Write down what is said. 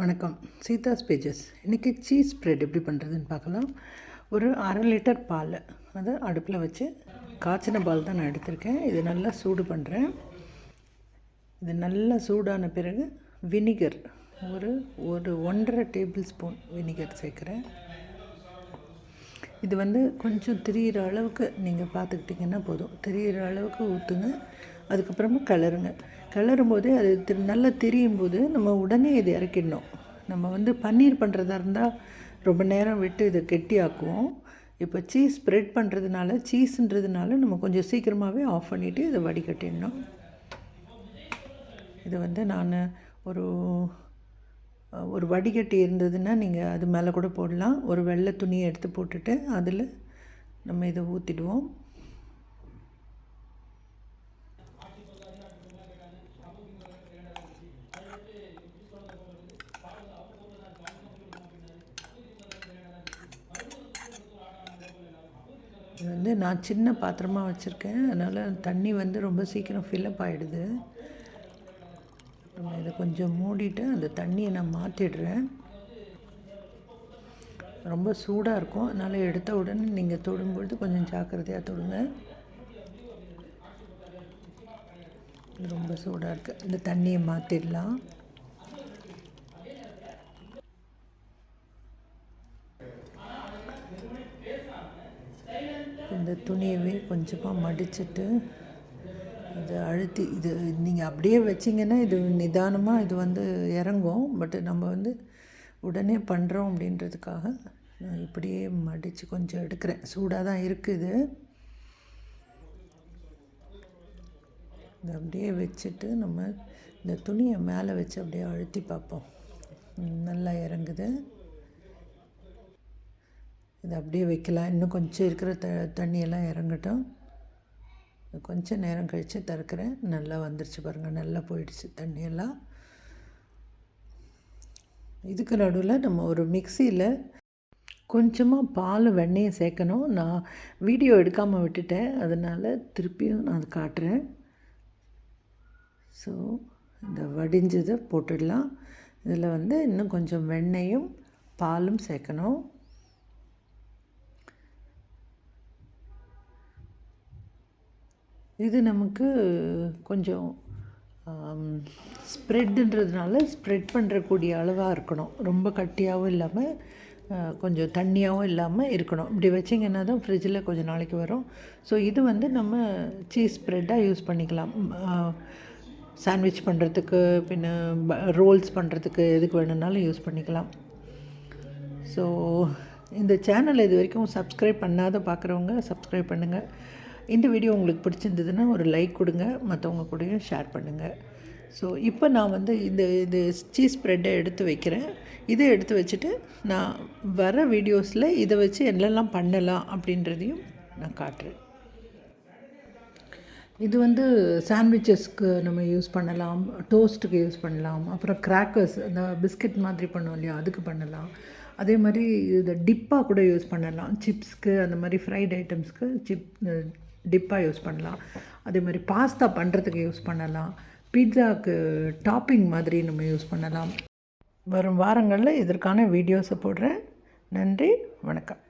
வணக்கம். சீதாஸ் பேஜஸ். இன்றைக்கி cheese spread எப்படி பண்ணுறதுன்னு பார்க்கலாம். ஒரு 1/2 லிட்டர் பால் அதை அடுப்பில் வச்சு காய்ச்சின பால் தான் நான் எடுத்திருக்கேன். இது நல்லா சூடு பண்ணுறேன். இது நல்லா சூடான பிறகு வினிகர் ஒரு 1.5 டேபிள் ஸ்பூன் வினிகர் சேர்க்குறேன். இது கொஞ்சம் திரியிற அளவுக்கு நீங்கள் பார்த்துக்கிட்டிங்கன்னா போதும். திரியிற அளவுக்கு ஊற்றுங்க. அதுக்கப்புறமா கிளறும் போது அது நல்லா திரியும் போது நம்ம உடனே இது இறக்கிடணும். நம்ம பன்னீர் பண்ணுறதா இருந்தால் ரொம்ப நேரம் விட்டு இதை கெட்டியாக்குவோம். இப்போ சீஸ் ஸ்ப்ரெட் பண்ணுறதுனால சீஸுன்றதுனால நம்ம கொஞ்சம் சீக்கிரமாகவே ஆஃப் பண்ணிவிட்டு இதை வடிகட்டிடணும். இதை நான் ஒரு வடிகட்டி இருந்ததுன்னா நீங்கள் அது மேலே கூட போடலாம். ஒரு வெள்ளை துணியை எடுத்து போட்டுட்டு அதில் நம்ம இதை ஊற்றிடுவோம். இது நான் சின்ன பாத்திரமாக வச்சுருக்கேன். அதனால் தண்ணி ரொம்ப சீக்கிரம் ஃபில்லப் ஆகிடுது. நம்ம இதை கொஞ்சம் மூடிட்டு அந்த தண்ணியை நான் மாற்றிடுறேன். ரொம்ப சூடாக இருக்கும். அதனால் எடுத்த உடனே நீங்கள் தொடும்பொழுது கொஞ்சம் ஜாக்கிரதையாக தொடுங்க. ரொம்ப சூடாக இருக்குது. இந்த தண்ணியை மாற்றிடலாம். இந்த துணியவே கொஞ்சமாக மடிச்சுட்டு இதை அழுத்தி இது நீங்கள் அப்படியே வச்சிங்கன்னா இது நிதானமாக இது இறங்கும். பட் நம்ம உடனே பண்ணுறோம் அப்படின்றதுக்காக நான் இப்படியே மடித்து கொஞ்சம் எடுக்கிறேன். சூடாக தான் இருக்குது. இதை அப்படியே வச்சுட்டு நம்ம இந்த துணியை மேலே வச்சு அப்படியே அழுத்தி பார்ப்போம். நல்லா இறங்குது. இதை அப்படியே வைக்கலாம். இன்னும் கொஞ்சம் இருக்கிற தண்ணியெல்லாம் இறங்கட்டும். கொஞ்சம் நேரம் கழித்து திறக்கிறேன். நல்லா வந்துருச்சு பாருங்கள். நல்லா போயிடுச்சு தண்ணியெல்லாம். இதுக்கு நடுவில் நம்ம ஒரு மிக்சியில் கொஞ்சமாக பால் வெண்ணெயை சேர்க்கணும். நான் வீடியோ எடுக்காமல் விட்டுட்டேன். அதனால் திருப்பியும் நான் அதை காட்டுறேன். ஸோ இந்த வடிஞ்சதை போட்டுடலாம். இதில் இன்னும் கொஞ்சம் வெண்ணெயும் பாலும் சேர்க்கணும். இது நமக்கு கொஞ்சம் ஸ்ப்ரெட்டுன்றதுனால ஸ்ப்ரெட் பண்ணுறக்கூடிய அளவாக இருக்கணும். ரொம்ப கட்டியாகவும் இல்லாமல் கொஞ்சம் தண்ணியாகவும் இல்லாமல் இருக்கணும். இப்படி வச்சிங்கன்னா தான் ஃப்ரிட்ஜில் கொஞ்சம் நாளைக்கு வரும். ஸோ இது நம்ம சீஸ் ஸ்ப்ரெட்டாக யூஸ் பண்ணிக்கலாம். சாண்ட்விச் பண்ணுறதுக்கு, பின்ன ரோல்ஸ் பண்ணுறதுக்கு, எதுக்கு வேணும்னாலும் யூஸ் பண்ணிக்கலாம். ஸோ இந்த சேனலை இது வரைக்கும் சப்ஸ்கிரைப் பண்ணாத பார்க்குறவங்க சப்ஸ்கிரைப் பண்ணுங்கள். இந்த வீடியோ உங்களுக்கு பிடிச்சிருந்ததுன்னா ஒரு லைக் கொடுங்க. மற்றவங்க கூடயும் ஷேர் பண்ணுங்கள். ஸோ இப்போ நான் இந்த சீஸ் ஸ்ப்ரெட்டை எடுத்து வைக்கிறேன். இதை எடுத்து வச்சுட்டு நான் வர வீடியோஸில் இதை வச்சு என்னெல்லாம் பண்ணலாம் அப்படின்றதையும் நான் காட்டுறேன். இது சாண்ட்விச்சஸ்க்கு நம்ம யூஸ் பண்ணலாம், டோஸ்ட்டுக்கு யூஸ் பண்ணலாம், அப்புறம் கிராக்கர்ஸ் அந்த பிஸ்கட் மாதிரி பண்ணோம் இல்லையா, அதுக்கு பண்ணலாம். அதே மாதிரி இதை டிப்பாக கூட யூஸ் பண்ணலாம். சிப்ஸ்க்கு அந்த மாதிரி ஃப்ரைட் ஐட்டம்ஸ்க்கு டிப்பாக யூஸ் பண்ணலாம். அதே மாதிரி பாஸ்தா பண்ணுறதுக்கு யூஸ் பண்ணலாம். பீட்சாவுக்கு டாப்பிங் மாதிரி நம்ம யூஸ் பண்ணலாம். வரும் வாரங்களில் இதற்கான வீடியோஸை போடுறேன். நன்றி, வணக்கம்.